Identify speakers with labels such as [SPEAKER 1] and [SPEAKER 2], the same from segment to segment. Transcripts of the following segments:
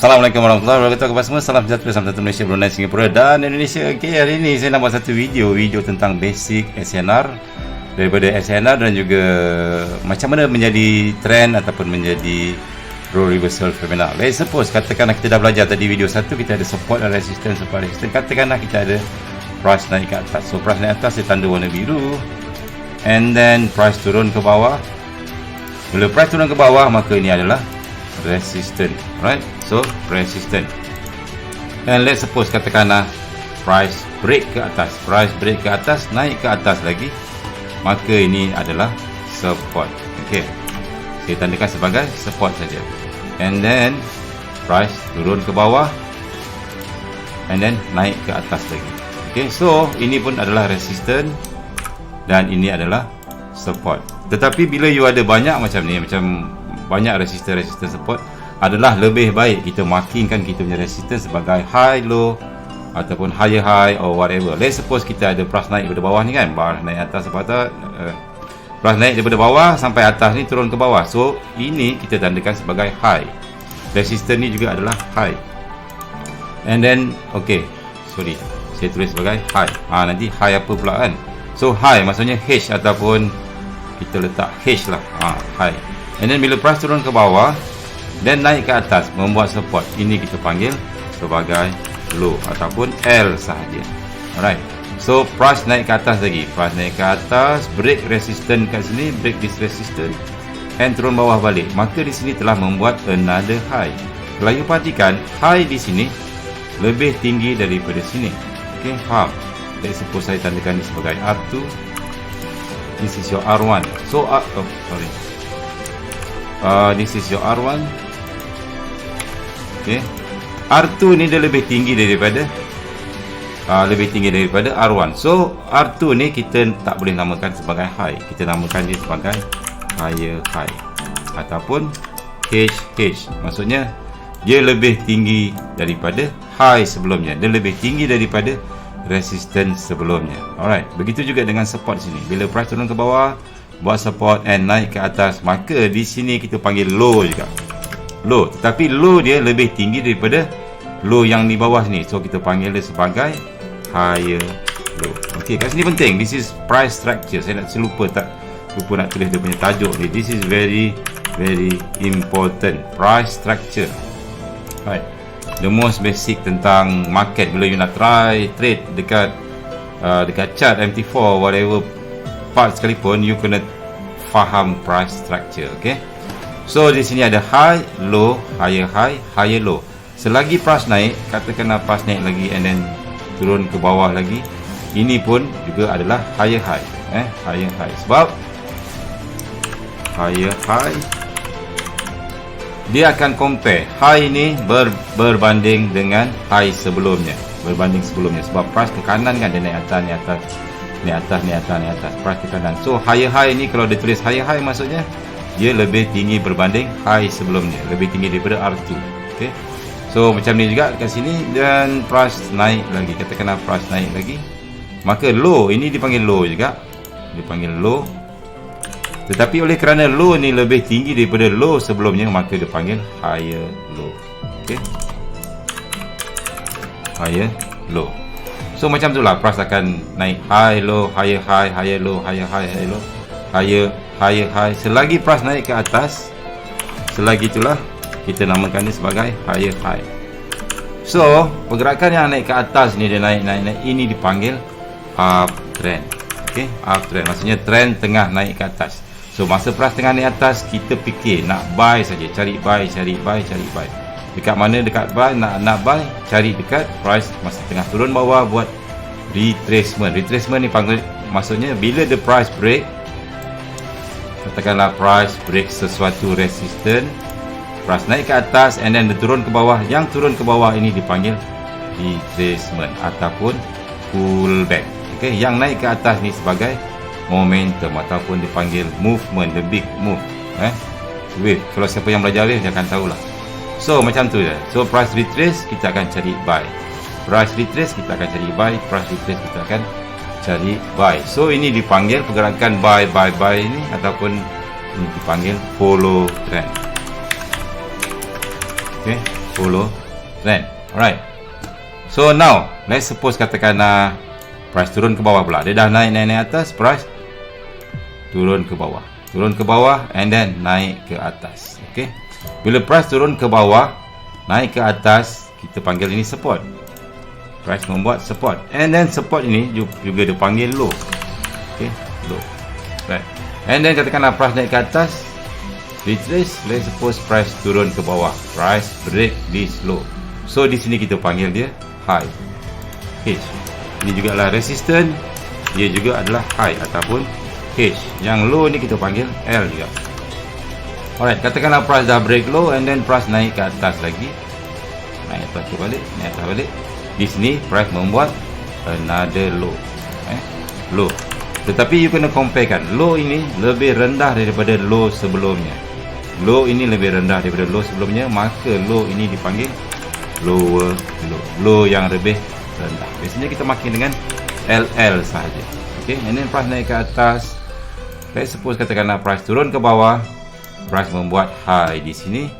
[SPEAKER 1] Assalamualaikum warahmatullahi wabarakatuh kepada semua. Salam sejahtera, salam satu Malaysia, Brunei, Singapura dan Indonesia. Okey, hari ini saya nak buat satu video tentang basic SNR, daripada SNR dan juga macam mana menjadi trend ataupun menjadi role reversal fenomena. Let's suppose katakanlah kita dah belajar tadi video 1, kita ada support dan resistance, support resistance. Katakanlah kita ada price naik ke atas. So price naik atas dia tanda warna biru, and then price turun ke bawah. Bila price turun ke bawah, maka ini adalah resistance, right? So resistance. And let's suppose katakanlah price break ke atas, naik ke atas lagi, maka ini adalah support. Okey, saya tandakan sebagai support saja. And then price turun ke bawah, and then naik ke atas lagi. Okey, so ini pun adalah resistance dan ini adalah support. Tetapi bila you ada banyak macam ni, macam banyak resistance support, adalah lebih baik kita markingkan kita punya resistance sebagai high low ataupun higher high or whatever. Let's suppose kita ada price naik daripada bawah ni kan, bar naik atas price naik daripada bawah sampai atas ni turun ke bawah. So ini kita tandakan sebagai high. Resistance ni juga adalah high. And then saya tulis sebagai high. Nanti high apa pula kan? So high maksudnya H ataupun kita letak H lah. High. And then bila price turun ke bawah dan naik ke atas membuat support, ini kita panggil sebagai low ataupun L sahaja. Alright. So price naik ke atas lagi, price naik ke atas, break resistance kat sini, break this resistance, and turun bawah balik, maka di sini telah membuat another high. Kalau you perhatikan, high di sini lebih tinggi daripada sini. Okay, faham? Let's suppose saya tandakan ini sebagai R2. This is your R1. So this is your R1. Okay, R2 ni dia lebih tinggi daripada R1. So R2 ni kita tak boleh namakan sebagai high, kita namakan dia sebagai higher high ataupun HH. Maksudnya dia lebih tinggi daripada high sebelumnya, dia lebih tinggi daripada resistance sebelumnya. Alright, begitu juga dengan support sini. Bila price turun ke bawah buat support and naik ke atas, maka di sini kita panggil low juga. Low, tetapi low dia lebih tinggi daripada low yang di bawah sini. So kita panggil dia sebagai higher low. Okey, kat sini penting. This is price structure. Saya lupa nak tulis dia punya tajuk ni. This is very important. Price structure. Right. The most basic tentang market. Bila you nak try trade dekat chart MT4 whatever part sekalipun, you kena faham price structure. Okay, so di sini ada high, low, higher high, higher low. Selagi price naik, katakanlah price naik lagi and then turun ke bawah lagi, ini pun juga adalah higher high. Higher high. Sebab higher high dia akan compare high ni berbanding dengan high sebelumnya, sebab price ke kanan kan, dia naik atas, ni atas, price ke kanan. So higher high ni kalau dia tulis higher high, maksudnya dia lebih tinggi berbanding high sebelumnya, lebih tinggi daripada R2. Okay, so macam ni juga kat sini. Dan price naik lagi, katakanlah price naik lagi, maka low ini dipanggil low juga, dipanggil low. Tetapi oleh kerana low ni lebih tinggi daripada low sebelumnya, maka dia panggil higher low. Okay, higher low. So macam itulah price akan naik high low, higher high, higher low, higher high, higher low, higher high. Selagi price naik ke atas, selagi itulah kita namakan dia sebagai higher high. So pergerakan yang naik ke atas ni, dia naik, ini dipanggil uptrend. Okay, uptrend maksudnya trend tengah naik ke atas. So masa price tengah naik atas, kita fikir nak buy saja, cari buy. Dekat mana dekat buy, nak buy, cari dekat price masa tengah turun bawah, buat retracement. Retracement ni panggil, maksudnya bila the price break, katakanlah price break sesuatu resistance, price naik ke atas and then dia turun ke bawah, yang turun ke bawah ini dipanggil retracement ataupun pullback. Okay, yang naik ke atas ni sebagai momentum ataupun dipanggil movement, the big move. Wave. Kalau siapa yang belajar wave, dia akan tahulah. So macam tu je. So price retrace, kita akan cari buy. Price retrace, kita akan cari buy. Price retrace, kita akan cari buy. So ini dipanggil pergerakan buy ini, ataupun ini dipanggil follow trend. Okay, follow trend. Alright. So now let's suppose katakan price turun ke bawah pula. Dia dah naik atas, price turun ke bawah. Turun ke bawah and then naik ke atas. Okay. Bila price turun ke bawah, naik ke atas, kita panggil ini support. Price membuat support. And then support ini juga dipanggil low. Okay, low. Right. And then katakanlah price naik ke atas, retrace, let's suppose price turun ke bawah. Price break this low. So di sini kita panggil dia high. H. Ini juga adalah resistance. Dia juga adalah high ataupun H. Yang low ni kita panggil L juga. Alright, katakanlah price dah break low and then price naik ke atas lagi. Naik atas balik, naik atas balik. Di sini price membuat another low. Low. Tetapi you kena compare kan. Low ini lebih rendah daripada low sebelumnya. Low ini lebih rendah daripada low sebelumnya, maka low ini dipanggil lower low. Low yang lebih rendah. Biasanya kita makin dengan LL sahaja. Okay, and then price naik ke atas. Let's suppose katakanlah price turun ke bawah. Price membuat high di sini.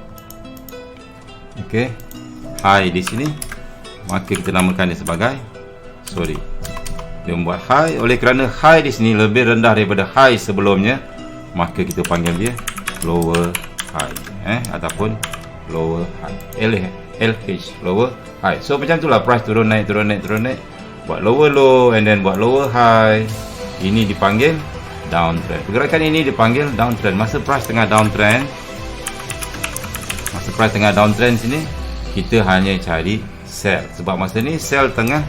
[SPEAKER 1] Okay, high di sini. Maka kita namakan dia sebagai dia membuat high. Oleh kerana high di sini lebih rendah daripada high sebelumnya, maka kita panggil dia lower high, ataupun lower high. LH, lower high. So macam itulah price turun naik, buat lower low and then buat lower high. Ini dipanggil downtrend. Pergerakan ini dipanggil downtrend. Masa price tengah downtrend, sini kita hanya cari sell, sebab masa ni sell tengah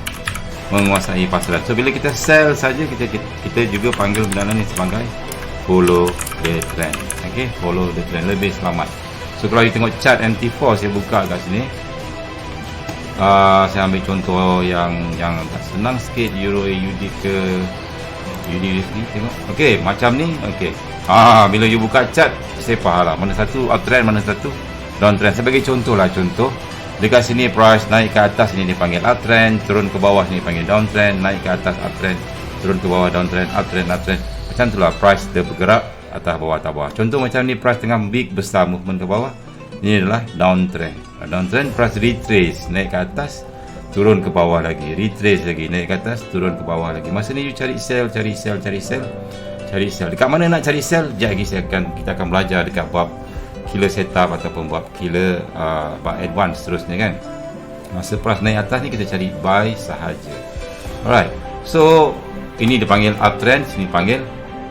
[SPEAKER 1] menguasai pasaran. So bila kita sell saja, kita juga panggil benda ni sebagai follow the trend. Okay, follow the trend, lebih selamat. So kalau you tengok chart MT4, saya buka kat sini. Saya ambil contoh yang agak senang sikit, Euro AUD ke USD, tengok. Okay, macam ni. Okay, bila you buka chart, saya faham lah mana satu uptrend, mana satu downtrend. Sebagai contoh lah, dekat sini price naik ke atas, ini dipanggil uptrend. Turun ke bawah, ini dipanggil downtrend. Naik ke atas, uptrend. Turun ke bawah, downtrend. Uptrend. Macam itulah price dia bergerak atas bawah, atas bawah. Contoh macam ni, price tengah big besar movement ke bawah, ini adalah downtrend. Downtrend, price retrace, naik ke atas, turun ke bawah lagi, retrace lagi, naik ke atas, turun ke bawah lagi. Masa ni you cari sell. Dekat mana nak cari sell? Sekejap lagi kita akan belajar dekat bab killer setup ataupun buat killer advance seterusnya kan. Masa price naik atas ni kita cari buy sahaja. Alright, so ini dipanggil uptrend, sini panggil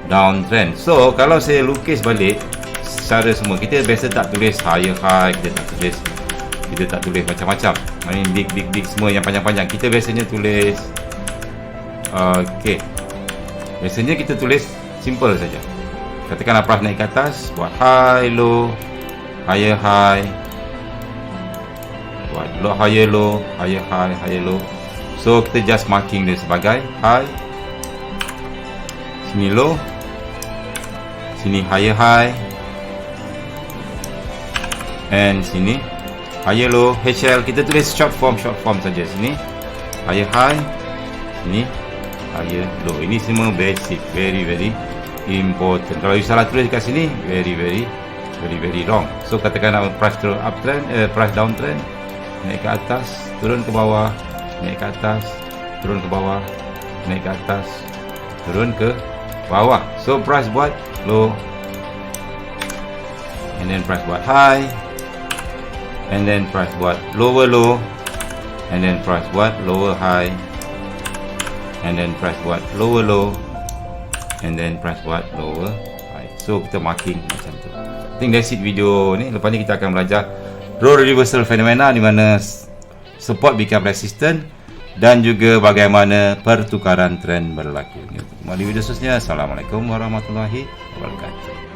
[SPEAKER 1] downtrend. So kalau saya lukis balik secara semua, kita biasa tak tulis higher high, kita tak tulis macam-macam. Ini big semua yang panjang-panjang. Kita biasanya tulis biasanya kita tulis simple saja. Katakanlah price naik ke atas, buat high low, higher high, buat low higher low, higher high, higher low. So kita just marking dia sebagai high, sini low, sini higher high, and sini higher low. HL kita tulis short form saja. Sini higher high, sini higher low. Ini semua basic, very important. Kalau you salah tulis kat sini, very wrong. So katakan price turun uptrend, price downtrend, naik ke atas, turun ke bawah, naik ke atas, turun ke bawah, naik ke atas, turun ke bawah. So price buat low, and then price buat high, and then price buat lower low, and then price buat lower high, and then price buat lower low, and then price buat lower high. So kita marking macam tu. I think that's it video ni. Lepas ni kita akan belajar role reversal phenomena, di mana support become resistant, dan juga bagaimana pertukaran trend berlaku. Kembali video seterusnya. Assalamualaikum warahmatullahi wabarakatuh.